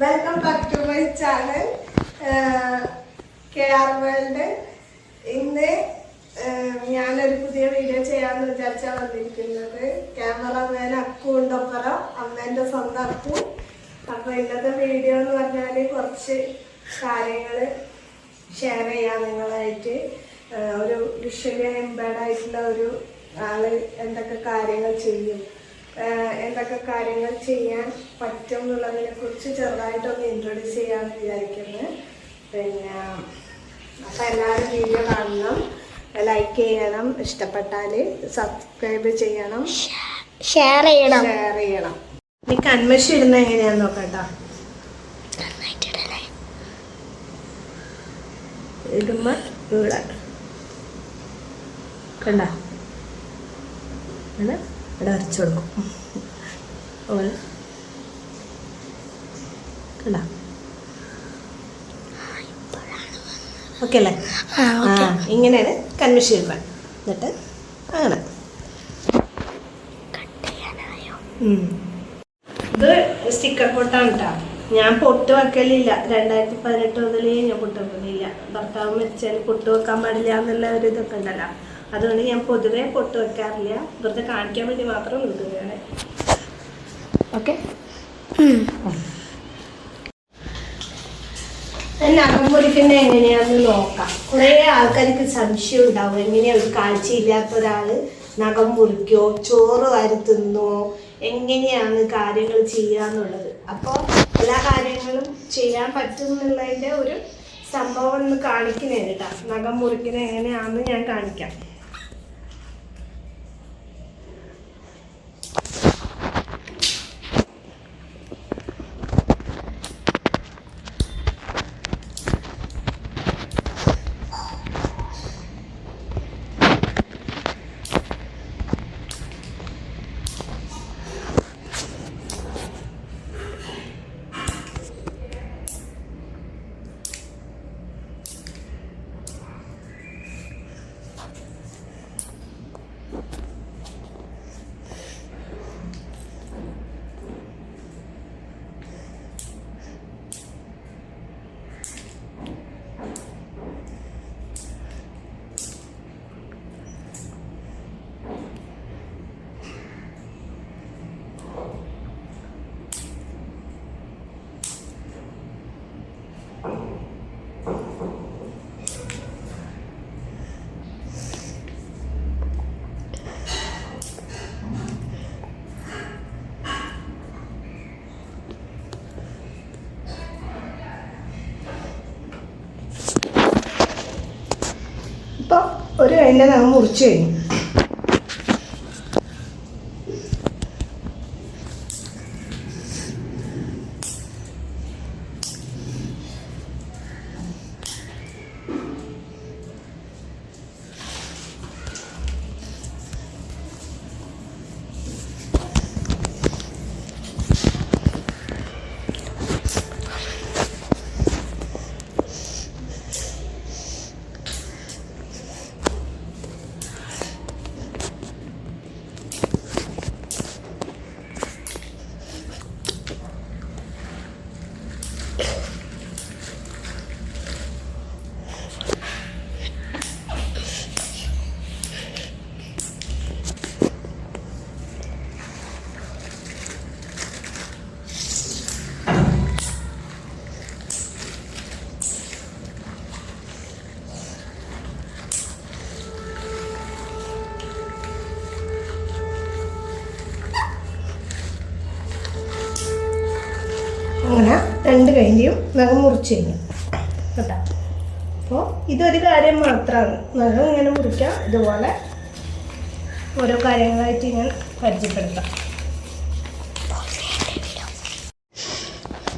Welcome back to my channel KR world. ഇന്ന് ഞാനൊരു പുതിയ വീഡിയോ ചെയ്യാമെന്ന് വിചാരിച്ചാണ് വന്നിരിക്കുന്നത്. ക്യാമറമാൻ അക്കുണ്ടൊപ്പറം, അമ്മേൻ്റെ സ്വന്തം അക്കു. അപ്പോൾ ഇന്നത്തെ വീഡിയോ എന്ന് പറഞ്ഞാൽ കുറച്ച് കാര്യങ്ങൾ ഷെയർ ചെയ്യാം നിങ്ങളായിട്ട്. ഒരു വിഷ്വലി എംബേർഡ് ആയിട്ടുള്ള ഒരു ആള് എന്തൊക്കെ കാര്യങ്ങൾ ചെയ്യും, എന്തൊക്കെ കാര്യങ്ങൾ ചെയ്യാൻ പറ്റും എന്നുള്ളതിനെ കുറിച്ച് ചെറുതായിട്ടൊന്ന് ഇൻട്രൊഡ്യൂസ് ചെയ്യാമെന്ന് വിചാരിക്കുന്നത്. പിന്നെ അപ്പം എല്ലാവരും വീഡിയോ കാണണം, ലൈക്ക് ചെയ്യണം, ഇഷ്ടപ്പെട്ടാൽ സബ്സ്ക്രൈബ് ചെയ്യണം, ഷെയർ ചെയ്യണം. നീ കൺമഷി ഇടുന്ന എങ്ങനെയാന്ന് നോക്കട്ടോ. ഇടുമ്പോ ഇവിടെ കണ്ട ഇവിടെ അരച്ചു കൊടുക്കും. അതുപോലെ കണ്ട ഓക്കെ അല്ലേ? ഇങ്ങനെയാണ് കൺമഷി ഇടുമ്പോൾ. എന്നിട്ട് അങ്ങനെ ഇത് സ്റ്റിക്കർ പൊട്ടാണ് കേട്ടോ. ഞാൻ പൊട്ട് വെക്കലില്ല. 2018 മുതലേ ഞാൻ പൊട്ട് വെക്കലില്ല. ഭർത്താവ് മരിച്ചാൽ പൊട്ട് വെക്കാൻ പാടില്ല എന്നുള്ള ഒരു ഇതൊക്കെ ഉണ്ടല്ലോ. അതുകൊണ്ട് ഞാൻ പൊതുവെ പൊട്ട് വെക്കാറില്ല. വെറുതെ കാണിക്കാൻ വേണ്ടി മാത്രം നിൽക്കുകയാണ്. ഓക്കെ, നഖം പൊരിക്കുന്നത് എങ്ങനെയാണെന്ന് നോക്കാം. കുറേ ആൾക്കാർക്ക് സംശയം ഉണ്ടാവും, എങ്ങനെയാണ് ഒരു കാഴ്ചയില്ലാത്ത ഒരാൾ നഖം മുറിക്കോ, ചോറ് വാരി തിന്നോ, എങ്ങനെയാണ് കാര്യങ്ങൾ ചെയ്യാന്നുള്ളത്. അപ്പോൾ എല്ലാ കാര്യങ്ങളും ചെയ്യാൻ പറ്റും എന്നുള്ളതിൻ്റെ ഒരു സംഭവം ഒന്ന് കാണിക്കുന്നേ കേട്ടോ. നഖം മുറിക്കുന്നത് എങ്ങനെയാണെന്ന് ഞാൻ കാണിക്കാം. ഇപ്പോൾ ഒരു കൈൻ്റെ നഖം മുറിച്ച് കഴിഞ്ഞു. അങ്ങനെ രണ്ട് കൈൻ്റെയും നഖം മുറിച്ച് കഴിഞ്ഞു കേട്ടോ. അപ്പോൾ ഇതൊരു കാര്യം മാത്രമാണ്. നഖം ഇങ്ങനെ മുറിക്കാം. ഇതുപോലെ ഓരോ കാര്യങ്ങളായിട്ട് ഞാൻ പരിചയപ്പെടുത്താം.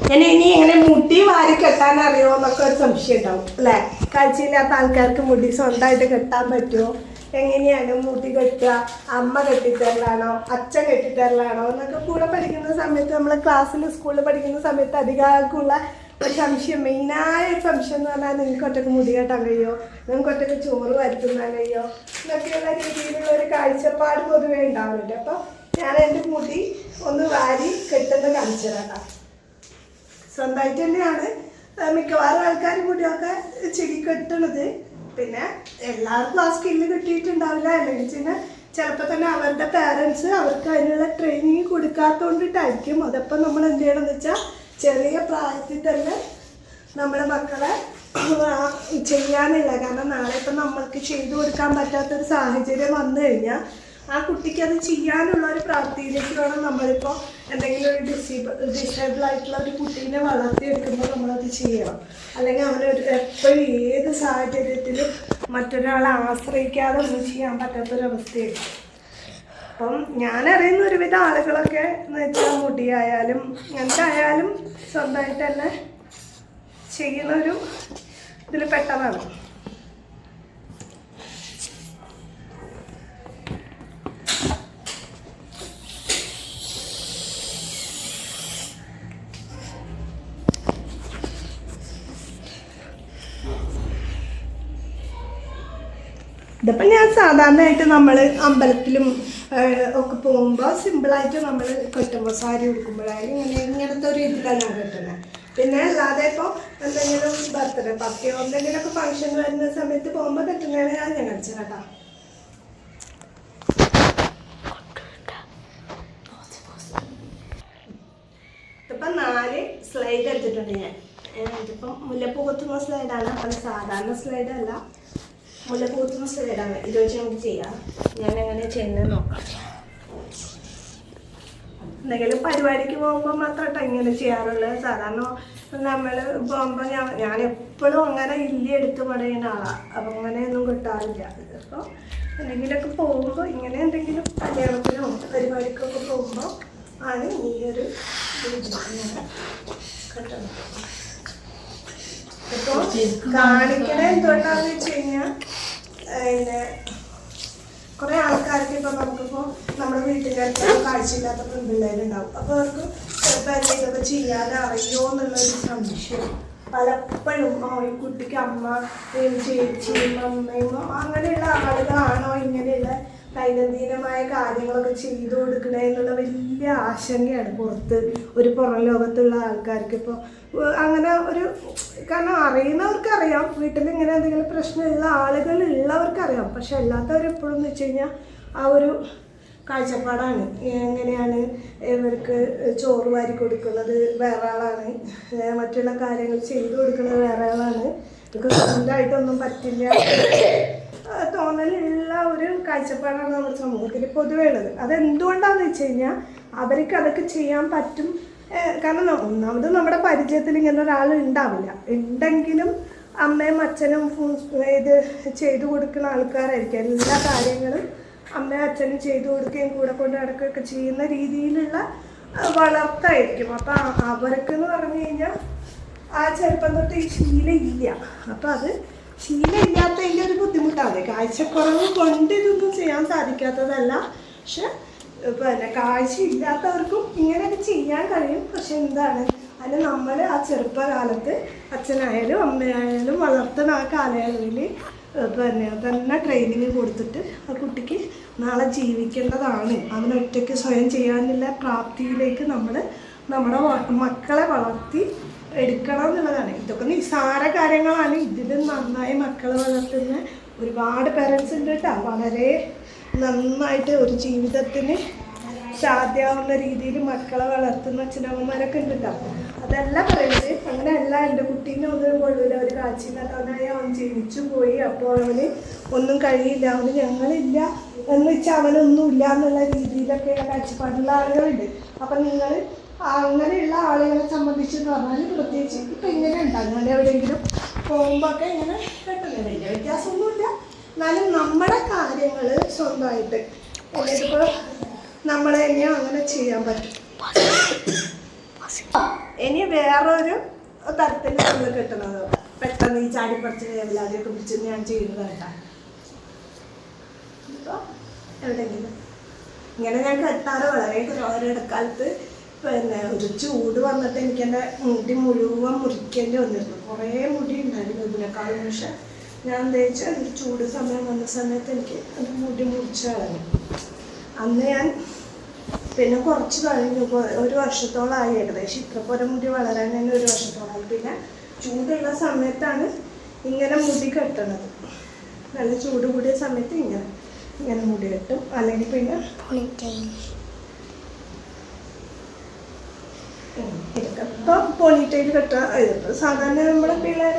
ഞാൻ ഇനി എങ്ങനെ മുടി വാരി കെട്ടാൻ അറിയുമോ എന്നൊക്കെ ഒരു സംശയം ഉണ്ടാവും അല്ലേ? കാഴ്ചയില്ലാത്ത ആൾക്കാർക്ക് മുടി സ്വന്തമായിട്ട് കെട്ടാൻ പറ്റുമോ, എങ്ങനെയാണ് മുടി കെട്ടുക, അമ്മ കെട്ടിത്തരലാണോ അച്ഛൻ കെട്ടിത്തരലാണോ എന്നൊക്കെ കൂടെ പഠിക്കുന്ന സമയത്ത്, നമ്മൾ ക്ലാസ്സിൽ സ്കൂളിൽ പഠിക്കുന്ന സമയത്ത് അധികമാർക്കുള്ള ഒരു സംശയം, മെയിനായ ഒരു സംശയം എന്ന് പറഞ്ഞാൽ നിങ്ങൾക്ക് ഒറ്റക്ക് മുടി കെട്ടാൻ കഴിയുമോ, നിങ്ങൾക്ക് ഒറ്റക്ക് ചോറ് വരുത്തുന്നാൻ കഴിയുമോ എന്നൊക്കെയുള്ള രീതിയിലുള്ള ഒരു കാഴ്ചപ്പാട് പൊതുവേ ഉണ്ടാവുന്നുണ്ട്. അപ്പോൾ ഞാൻ എൻ്റെ മുടി ഒന്ന് വാരി കെട്ടുന്നത് കാണിച്ചു തരാം. സ്വന്തമായിട്ട് തന്നെയാണ് മിക്കവാറും ആൾക്കാർ മുടിയൊക്കെ ചെടി കെട്ടണത്. പിന്നെ എല്ലാവർക്കും ആ സ്കില്ല് കിട്ടിയിട്ടുണ്ടാവില്ല. അല്ലെങ്കിൽ പിന്നെ ചിലപ്പോൾ തന്നെ അവരുടെ പാരൻസ് അവർക്ക് അതിനുള്ള ട്രെയിനിങ് കൊടുക്കാത്തതുകൊണ്ടിട്ടായിരിക്കും. അതപ്പം നമ്മൾ എന്ത് ചെയ്യണമെന്ന് വെച്ചാൽ ചെറിയ പ്രായത്തിൽ തന്നെ നമ്മുടെ മക്കളെ ചെയ്യാനുള്ള, കാരണം നാളെ ഇപ്പം നമ്മൾക്ക് ചെയ്തു കൊടുക്കാൻ പറ്റാത്തൊരു സാഹചര്യം വന്നു കഴിഞ്ഞാൽ ആ കുട്ടിക്ക് അത് ചെയ്യാനുള്ള ഒരു പ്രാപ്തിയിലേക്ക് വേണം നമ്മളിപ്പോൾ എന്തെങ്കിലും ഒരു ഡിസേബിൾ ആയിട്ടുള്ള ഒരു കുട്ടീനെ വളർത്തിയെടുക്കുമ്പോൾ നമ്മളത് ചെയ്യണം. അല്ലെങ്കിൽ അവനൊരു എപ്പോഴും ഏത് സാഹചര്യത്തിലും മറ്റൊരാളെ ആശ്രയിക്കാതെ ഒന്നും ചെയ്യാൻ പറ്റാത്തൊരവസ്ഥയായിരിക്കും. അപ്പം ഞാനറിയുന്ന ഒരുവിധ ആളുകളൊക്കെ എന്ന് വെച്ചാൽ മുടിയായാലും എന്തായാലും സ്വന്തമായിട്ട് തന്നെ ചെയ്യുന്നൊരു ഇതിൽ പെട്ടതാണ്. ഇതിപ്പോൾ ഞാൻ സാധാരണയായിട്ട് നമ്മൾ അമ്പലത്തിലും ഒക്കെ പോകുമ്പോൾ സിമ്പിളായിട്ട് നമ്മൾ കെട്ടുമ്പോൾ സാരി ഉടുക്കുമ്പോഴായാലും ഇങ്ങനത്തെ ഒരു ഇതിലാണ് ഞാൻ കെട്ടുന്നത്. പിന്നെ അല്ലാതെ ഇപ്പോൾ എന്തെങ്കിലും ബർത്ത്ഡേ പാർട്ടിയോ എന്തെങ്കിലുമൊക്കെ ഫംഗ്ഷൻ വരുന്ന സമയത്ത് പോകുമ്പോൾ കെട്ടുന്നതാണ് ഞാൻ കാണിച്ചത് കേട്ടോ. ഇതിപ്പം 4 സ്ലൈഡ് എടുത്തിട്ടുണ്ട് ഞാൻ. ഇതിപ്പം മുല്ലപ്പൂ കുത്തുന്ന സ്ലൈഡാണ്. അപ്പം സാധാരണ സ്ലൈഡല്ല, മുല്ലപ്പൂ കുത്തുന്ന സ്ലൈഡാണ്. ഇത് വെച്ച് നമുക്ക് ചെയ്യാം. ഞാൻ എങ്ങനെ ചെയ്യുന്നത് നോക്കാം. എന്തെങ്കിലും പരിപാടിക്ക് പോകുമ്പോൾ മാത്രമായിട്ടോ ഇങ്ങനെ ചെയ്യാറുള്ളത്. സാധാരണ നമ്മൾ പോകുമ്പോൾ ഞാൻ എപ്പോഴും അങ്ങനെ ഇല്ലി എടുത്ത് പടയുന്ന ആളാണ്. അപ്പം അങ്ങനെയൊന്നും കിട്ടാറില്ല. അപ്പോൾ എന്തെങ്കിലുമൊക്കെ പോകുമ്പോൾ ഇങ്ങനെ എന്തെങ്കിലും കല്യാണത്തിനോ പരിപാടിക്കൊക്കെ പോകുമ്പോൾ ആണ് ഈ ഒരു ഇങ്ങനെ കിട്ടുന്നത്. ഇപ്പോൾ കാണിക്കണ എന്തുകൊണ്ടാണെന്ന് വെച്ച് കഴിഞ്ഞാൽ പിന്നെ കുറേ ആൾക്കാർക്ക് ഇപ്പോൾ നമുക്കിപ്പോൾ നമ്മുടെ വീട്ടുകാർക്ക് കാഴ്ചയില്ലാത്ത പെൺപിള്ളേരുണ്ടാവും. അപ്പോൾ അവർക്ക് ചിലപ്പോൾ എന്തെങ്കിലുമൊക്കെ ചെയ്യാൻ അറിയുമോ എന്നുള്ളൊരു സംശയം പലപ്പോഴും ഈ കുട്ടിക്ക് ചേച്ചിയും അമ്മയും അങ്ങനെയുള്ള ആളുകളാണോ ഇങ്ങനെയുള്ള ദൈനംദിനമായ കാര്യങ്ങളൊക്കെ ചെയ്തു കൊടുക്കണേ എന്നുള്ള വലിയ ആശങ്കയാണ് പുറം ലോകത്തുള്ള ആൾക്കാർക്ക്. ഇപ്പോൾ അങ്ങനെ ഒരു കാരണം അറിയുന്നവർക്കറിയാം, വീട്ടിൽ ഇങ്ങനെ എന്തെങ്കിലും പ്രശ്നമുള്ള ആളുകൾ ഉള്ളവർക്കറിയാം. പക്ഷെ അല്ലാത്തവരെപ്പോഴും എന്ന് വെച്ച് കഴിഞ്ഞാൽ ആ ഒരു കാഴ്ചപ്പാടാണ്. എങ്ങനെയാണ് ഇവർക്ക് ചോറ് വാരി കൊടുക്കുന്നത് വേറെ ആളാണ്, മറ്റുള്ള കാര്യങ്ങൾ ചെയ്തു കൊടുക്കുന്നത് വേറെ ആളാണ്, ഇവർക്ക് സ്വന്തമായിട്ടൊന്നും പറ്റില്ല തോന്നലുള്ള ഒരു കാഴ്ചപ്പാടാണ് നമ്മുടെ സമൂഹത്തിൽ പൊതുവേ ഉള്ളത്. അതെന്തുകൊണ്ടാണെന്ന് വെച്ച് കഴിഞ്ഞാൽ അവർക്ക് അതൊക്കെ ചെയ്യാൻ പറ്റും. കാരണം ഒന്നാമത് നമ്മുടെ പരിചയത്തിൽ ഇങ്ങനെ ഒരാൾ ഉണ്ടാവില്ല. ഉണ്ടെങ്കിലും അമ്മയും അച്ഛനും ഇത് ചെയ്തു കൊടുക്കുന്ന ആൾക്കാരായിരിക്കും. എല്ലാ കാര്യങ്ങളും അമ്മയും അച്ഛനും ചെയ്തു കൊടുക്കുകയും കൂടെ കൊണ്ട് നടക്കുകയൊക്കെ ചെയ്യുന്ന രീതിയിലുള്ള വളർത്തായിരിക്കും. അപ്പം അവർക്കെന്ന് പറഞ്ഞു കഴിഞ്ഞാൽ ആ ചെറുപ്പം തൊട്ട് ഈ ശീലം ഇല്ല. അപ്പം അത് ശീലമില്ലാത്തതിൻ്റെ ഒരു ബുദ്ധിമുട്ടാണ്. കാഴ്ചക്കുറവ് കൊണ്ട് ഇതൊന്നും ചെയ്യാൻ സാധിക്കാത്തതല്ല. പക്ഷെ പിന്നെ കാഴ്ചയില്ലാത്തവർക്കും ഇങ്ങനെയൊക്കെ ചെയ്യാൻ കഴിയും. പക്ഷെ എന്താണ് അതിന് നമ്മൾ ആ ചെറുപ്പകാലത്ത് അച്ഛനായാലും അമ്മയായാലും വളർത്തുന്ന ആ കാലയളവിൽ പിന്നെ തന്നെ ട്രെയിനിങ് കൊടുത്തിട്ട് ആ കുട്ടിക്ക് നാളെ ജീവിക്കേണ്ടതാണ്. അവനൊറ്റയ്ക്ക് സ്വയം ചെയ്യാനുള്ള പ്രാപ്തിയിലേക്ക് നമ്മൾ നമ്മുടെ മക്കളെ വളർത്തി എടുക്കണം എന്നുള്ളതാണ്. ഇതൊക്കെ നിസ്സാര കാര്യങ്ങളാണ്. ഇതിൽ നന്നായി മക്കളെ വളർത്തുന്ന ഒരുപാട് പേരൻസ് ഉണ്ട് കേട്ടോ. വളരെ നന്നായിട്ട് ഒരു ജീവിതത്തിന് സാധ്യമാവുന്ന രീതിയിൽ മക്കളെ വളർത്തുന്ന അച്ഛനമ്മമാരൊക്കെ ഉണ്ട് കേട്ടോ. അതല്ല പറയുന്നത്, അങ്ങനെയല്ല എൻ്റെ കുട്ടീനെ ഒന്നും കൊള്ളില്ല, ഒരു കാഴ്ചയില്ലാത്തവനായി അവൻ ജനിച്ചു പോയി, അപ്പോൾ അവന് ഒന്നും കഴിയില്ല, അവന് ഞങ്ങളില്ല എന്ന് വെച്ചാൽ അവനൊന്നുമില്ല എന്നുള്ള രീതിയിലൊക്കെയുള്ള കാഴ്ചപ്പാടുള്ള ആളുകളുണ്ട്. അപ്പം നിങ്ങൾ അങ്ങനെയുള്ള ആളുകളെ സംബന്ധിച്ചെന്ന് പറഞ്ഞാൽ പ്രത്യേകിച്ച് ഇപ്പം ഇങ്ങനെ ഉണ്ടാകും. ഞാൻ എവിടെയെങ്കിലും പോകുമ്പോൾ ഒക്കെ ഇങ്ങനെ പെട്ടെന്ന് വലിയ വ്യത്യാസമൊന്നുമില്ല. എന്നാലും നമ്മുടെ കാര്യങ്ങൾ സ്വന്തമായിട്ട് എന്നിട്ടിപ്പോൾ നമ്മളെ തന്നെയോ അങ്ങനെ ചെയ്യാൻ പറ്റും. ഇനി വേറൊരു തരത്തിൽ നമ്മൾ കിട്ടുന്നത് പെട്ടെന്ന് ഈ ചാടിപ്പറിച്ച് എല്ലാവരെയൊക്കെ പിടിച്ച് ഞാൻ ചെയ്യുന്നത് കേട്ടാ. ഇപ്പോൾ എവിടെയെങ്കിലും ഇങ്ങനെ ഞാൻ കെട്ടാറ് വളരെ ഒരിടക്കാലത്ത് പിന്നെ ഒരു ചൂട് വന്നിട്ട് എനിക്ക് എൻ്റെ മുടി മുഴുവൻ മുറിക്കേണ്ടി വന്നിരുന്നു. കുറേ മുടി ഉണ്ടായിരുന്നു ഇതിനേക്കാളും. പക്ഷെ ഞാൻ എന്താ വെച്ചാൽ ഒരു ചൂട് സമയം വന്ന സമയത്ത് എനിക്ക് എൻ്റെ മുടി മുറിച്ച് കളഞ്ഞു. അന്ന് ഞാൻ പിന്നെ കുറച്ച് കഴിഞ്ഞു, ഒരു വർഷത്തോളമായി ഏകദേശം. ഇത്ര മുടി വളരാൻ തന്നെ ഒരു വർഷത്തോളമായി. പിന്നെ ചൂടുള്ള സമയത്താണ് ഇങ്ങനെ മുടി കെട്ടണത്. നല്ല ചൂട് കൂടിയ സമയത്ത് ഇങ്ങനെ മുടി കെട്ടും. അല്ലെങ്കിൽ പിന്നെ ഇപ്പം പോണിറ്റെയിൽ കെട്ടാൻ ഇതിപ്പോൾ സാധാരണ നമ്മുടെ പിള്ളേർ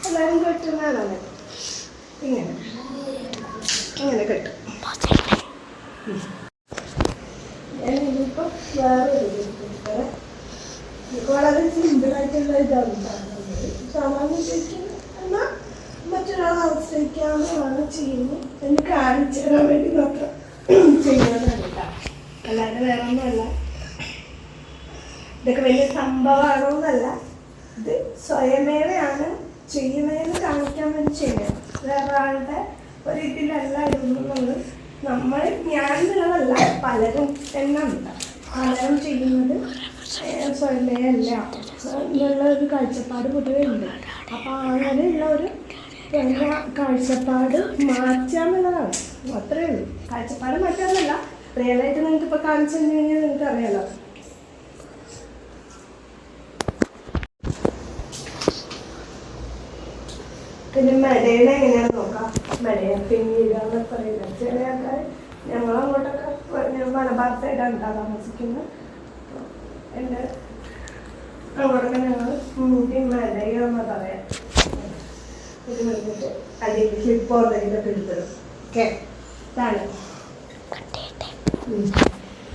എല്ലാവരും കെട്ടുന്നതാണ്. ഇങ്ങനെ കെട്ടും. ഞാനിപ്പോൾ വേറെ വളരെ സിമ്പിളായിട്ടുള്ള ഇതാണ് സാധാരണ ശരിക്കും. എന്നാൽ മറ്റൊരാളെ ആശ്രയിക്കാവുന്നതാണ് ചെയ്യുന്നത് എന്ന് കാണിച്ചു തരാൻ വേണ്ടി മാത്രം ചെയ്യുന്നതാണ് കേട്ടോ. അല്ലാതെ വേറെ ഒന്നുമല്ല. ഇതൊക്കെ വലിയ സംഭവമാണോ എന്നല്ല, ഇത് സ്വയമേവയാണ് ചെയ്യുന്നതെന്ന് കാണിക്കാൻ വേണ്ടി ചെയ്യുന്നത്. വേറെ ആളുടെ ഒരിതിലല്ല ഇടുന്നത്. നമ്മൾ ഞാനുള്ളതല്ല, പലരും എന്നുണ്ട്. പലരും ചെയ്യുന്നത് സ്വയമേ അല്ല എന്നുള്ള ഒരു കാഴ്ചപ്പാട് പൊതുവെ ഉണ്ട്. അപ്പോൾ അങ്ങനെയുള്ള ഒരു കാഴ്ചപ്പാട് മാറ്റാന്നുള്ളതാണ്. അത്രയേ ഉള്ളൂ. കാഴ്ചപ്പാട് മാറ്റാന്നല്ല, റിയലായിട്ട് നിങ്ങൾക്ക് ഇപ്പോൾ കാണിച്ചു തന്നു കഴിഞ്ഞാൽ നിങ്ങൾക്ക് അറിയാലോ. പിന്നെ മെടയുടെ എങ്ങനെയാണെന്ന് നോക്കാം. മെടയെ പിന്നീടാന്ന് പറയുന്നത് ചില ആൾക്കാർ ഞങ്ങളങ്ങോട്ടൊക്കെ മലബാർ സൈഡാണ് താമസിക്കുന്നത്. എൻ്റെ അങ്ങോട്ടൊക്കെ ഞങ്ങൾ മെടയെന്ന് പറയാം. ഇത് വന്നിട്ട് അല്ലെങ്കിൽ ക്ലിപ്പോ എന്തെങ്കിലുമൊക്കെ എടുത്തത്. ഓക്കെ, ഇതാണ്.